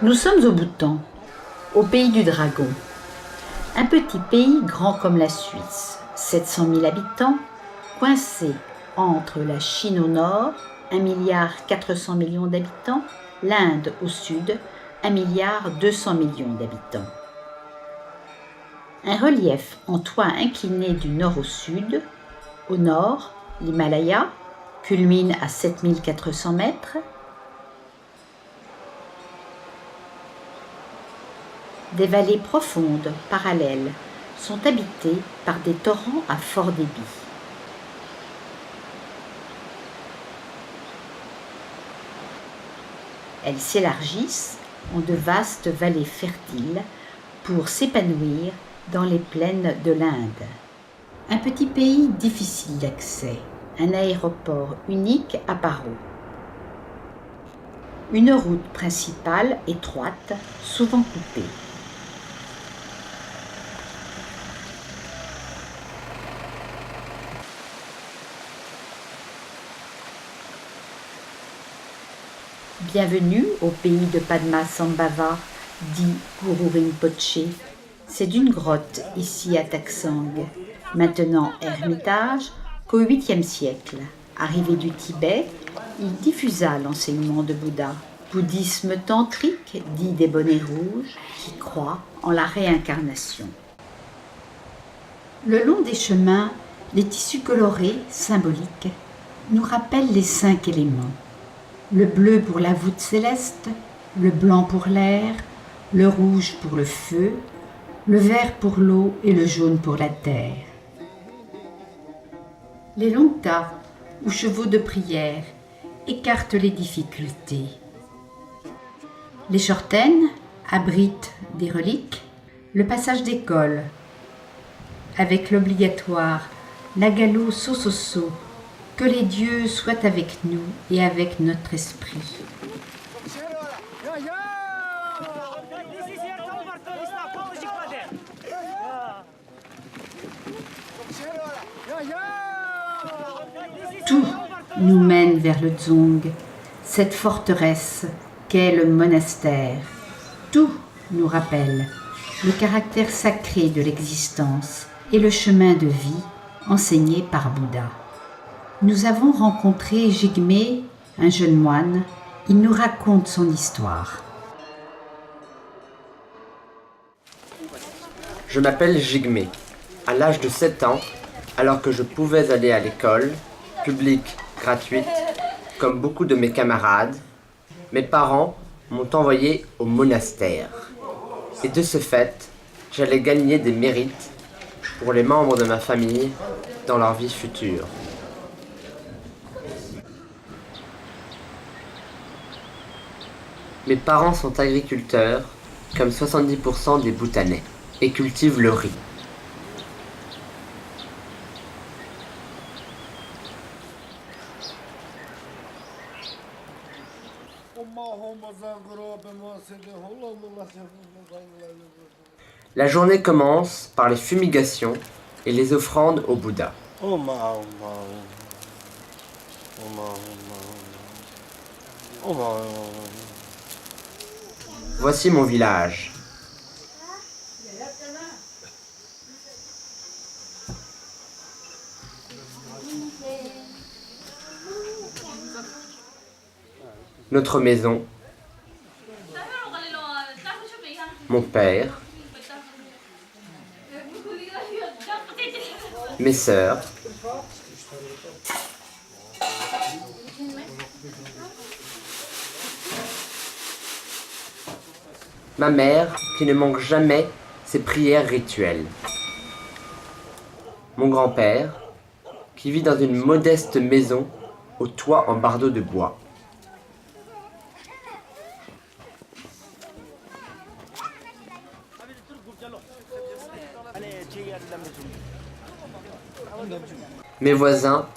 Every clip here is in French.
Nous sommes au Bhoutan, au pays du dragon. Un petit pays grand comme la Suisse, 700 000 habitants, coincé entre la Chine au nord, 1,4 milliard d'habitants, l'Inde au sud, 1,2 milliard d'habitants. Un relief en toit incliné du nord au sud. Au nord, l'Himalaya culmine à 7400 mètres. Des vallées profondes, parallèles, sont habitées par des torrents à fort débit. Elles s'élargissent en de vastes vallées fertiles pour s'épanouir dans les plaines de l'Inde. Un petit pays difficile d'accès, un aéroport unique à Paro. Une route principale étroite, souvent coupée. Bienvenue au pays de Padmasambhava, dit Guru Rinpoche. C'est d'une grotte ici à Taksang, maintenant ermitage, qu'au 8e siècle, arrivé du Tibet, il diffusa l'enseignement de Bouddha. Bouddhisme tantrique, dit des bonnets rouges, qui croient en la réincarnation. Le long des chemins, les tissus colorés, symboliques, nous rappellent les 5 éléments. Le bleu pour la voûte céleste, le blanc pour l'air, le rouge pour le feu, le vert pour l'eau et le jaune pour la terre. Les longtas, ou chevaux de prière, écartent les difficultés. Les chortaines abritent des reliques, le passage d'école, avec l'obligatoire Nagalo Sososo, que les dieux soient avec nous et avec notre esprit. Tout nous mène vers le Dzong, cette forteresse qu'est le monastère. Tout nous rappelle le caractère sacré de l'existence et le chemin de vie enseigné par Bouddha. Nous avons rencontré Jigmé, un jeune moine. Il nous raconte son histoire. Je m'appelle Jigmé. À l'âge de 7 ans, alors que je pouvais aller à l'école, publique, gratuite, comme beaucoup de mes camarades, mes parents m'ont envoyé au monastère. Et de ce fait, j'allais gagner des mérites pour les membres de ma famille dans leur vie future. Mes parents sont agriculteurs, comme 70% des Bhoutanais, et cultivent le riz. La journée commence par les fumigations et les offrandes au Bouddha. Voici mon village. Notre maison. Mon père. Mes sœurs. Ma mère, qui ne manque jamais ses prières rituelles. Mon grand-père, qui vit dans une modeste maison au toit en bardeaux de bois. Mes voisins,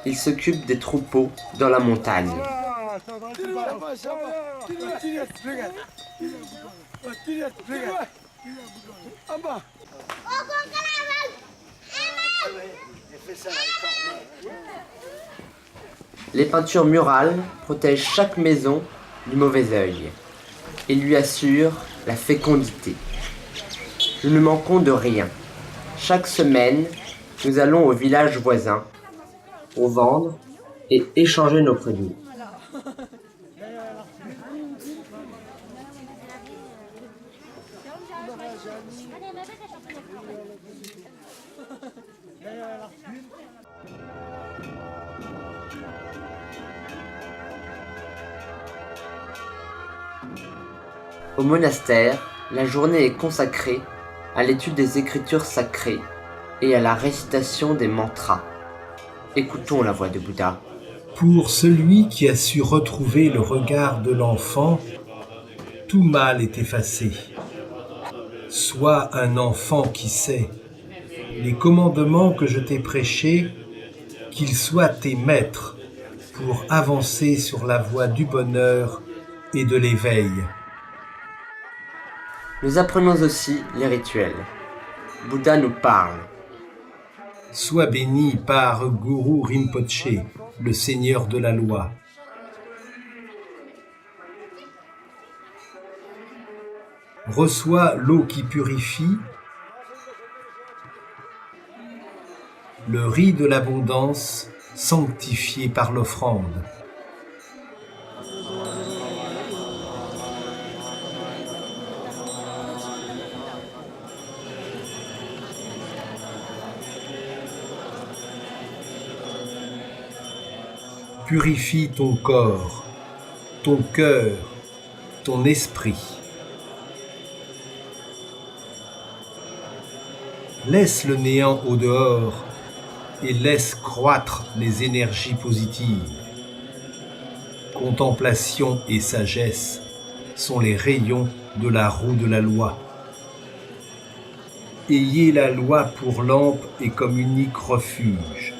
ils s'occupent des troupeaux dans la montagne. Les peintures murales protègent chaque maison du mauvais œil. et lui assure la fécondité. Nous ne manquons de rien. Chaque semaine, nous allons au village voisin pour vendre et échanger nos produits. Au monastère, la journée est consacrée à l'étude des écritures sacrées et à la récitation des mantras. Écoutons la voix de Bouddha. Pour celui qui a su retrouver le regard de l'enfant, tout mal est effacé. Sois un enfant qui sait. Les commandements que je t'ai prêchés, qu'ils soient tes maîtres pour avancer sur la voie du bonheur et de l'éveil. Nous apprenons aussi les rituels. Bouddha nous parle. Sois béni par Guru Rinpoche, le Seigneur de la loi. Reçois l'eau qui purifie, le riz de l'abondance sanctifié par l'offrande. Purifie ton corps, ton cœur, ton esprit. Laisse le néant au dehors et laisse croître les énergies positives. Contemplation et sagesse sont les rayons de la roue de la loi. Ayez la loi pour lampe et comme unique refuge.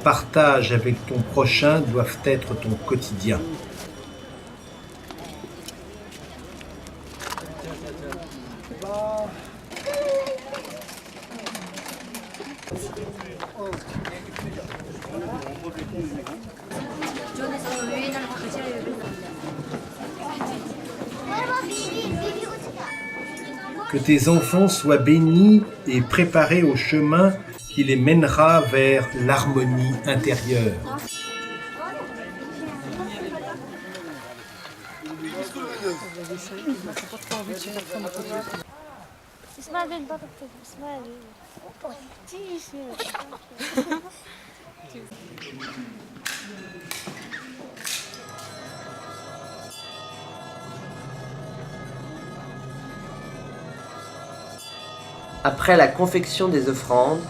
Partage avec ton prochain doivent être ton quotidien. Que tes enfants soient bénis et préparés au chemin qui les mènera vers l'harmonie intérieure. Après la confection des offrandes,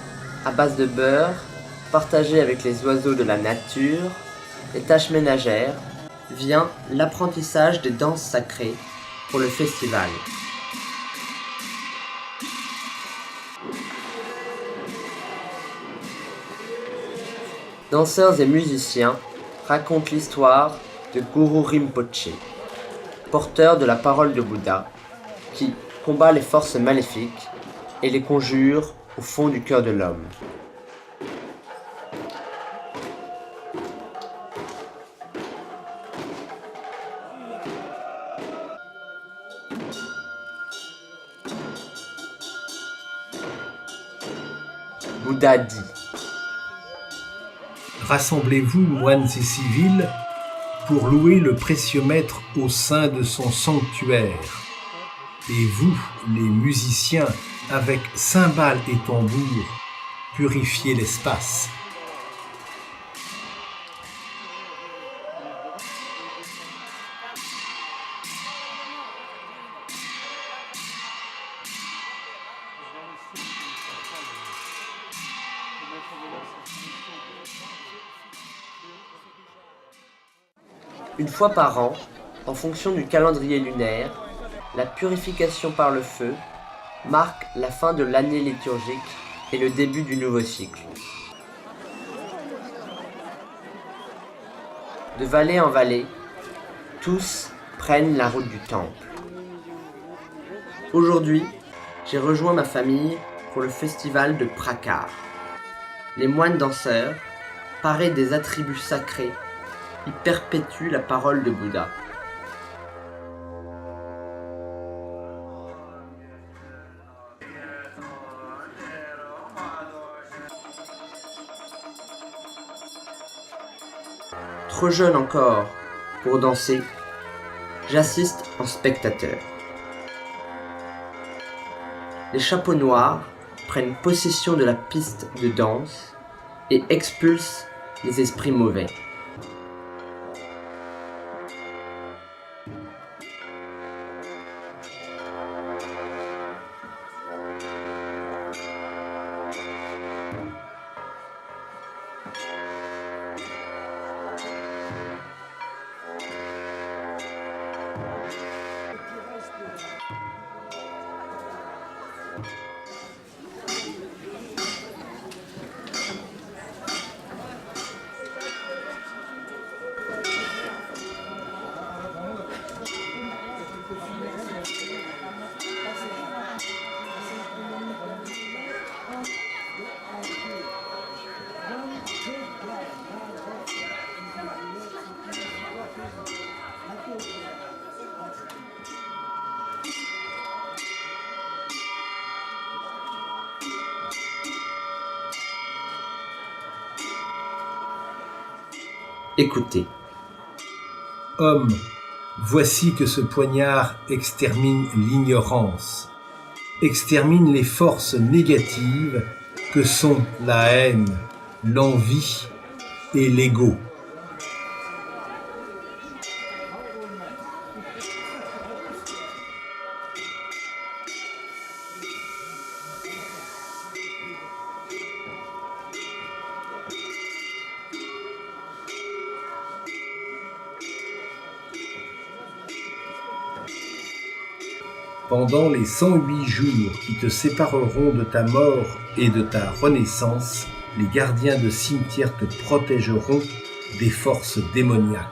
à base de beurre, partagées avec les oiseaux de la nature, les tâches ménagères, vient l'apprentissage des danses sacrées pour le festival. Danseurs et musiciens racontent l'histoire de Guru Rinpoche, porteur de la parole de Bouddha, qui combat les forces maléfiques et les conjure au fond du cœur de l'homme. Bouddha dit : Rassemblez-vous, moines et civils, pour louer le précieux maître au sein de son sanctuaire. Et vous, les musiciens, avec cymbales et tambours, purifiez l'espace. Une fois par an, en fonction du calendrier lunaire, la purification par le feu marque la fin de l'année liturgique et le début du nouveau cycle. De vallée en vallée, tous prennent la route du temple. Aujourd'hui, j'ai rejoint ma famille pour le festival de Prakar. Les moines danseurs, parés des attributs sacrés, y perpétuent la parole de Bouddha. Trop jeune encore pour danser, j'assiste en spectateur. Les chapeaux noirs prennent possession de la piste de danse et expulsent les esprits mauvais. Écoutez. Homme, voici que ce poignard extermine l'ignorance, extermine les forces négatives que sont la haine, l'envie et l'ego. Pendant les 108 jours qui te sépareront de ta mort et de ta renaissance, les gardiens de cimetière te protégeront des forces démoniaques.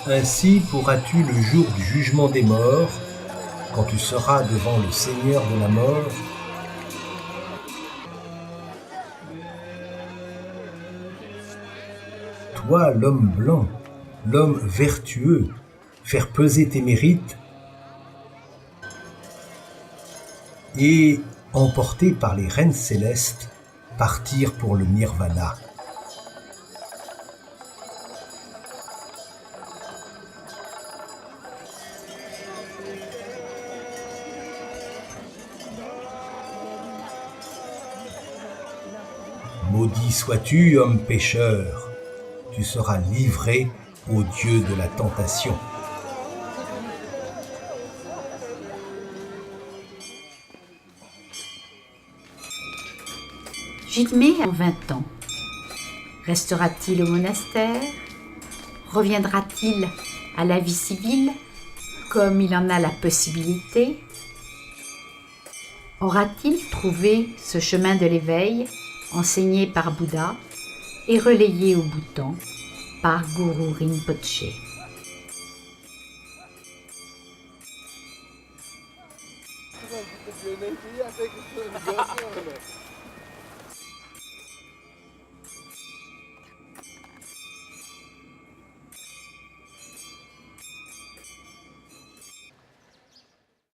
Ainsi pourras-tu le jour du jugement des morts, quand tu seras devant le Seigneur de la mort, toi, l'homme blanc, l'homme vertueux, faire peser tes mérites et, emporté par les reines célestes, partir pour le nirvana. Maudit sois-tu, homme pécheur, tu seras livré au dieu de la tentation. Jigmé a 20 ans. Restera-t-il au monastère? Reviendra-t-il à la vie civile comme il en a la possibilité? Aura-t-il trouvé ce chemin de l'éveil enseigné par Bouddha et relayé au Bhoutan par Guru Rinpoche?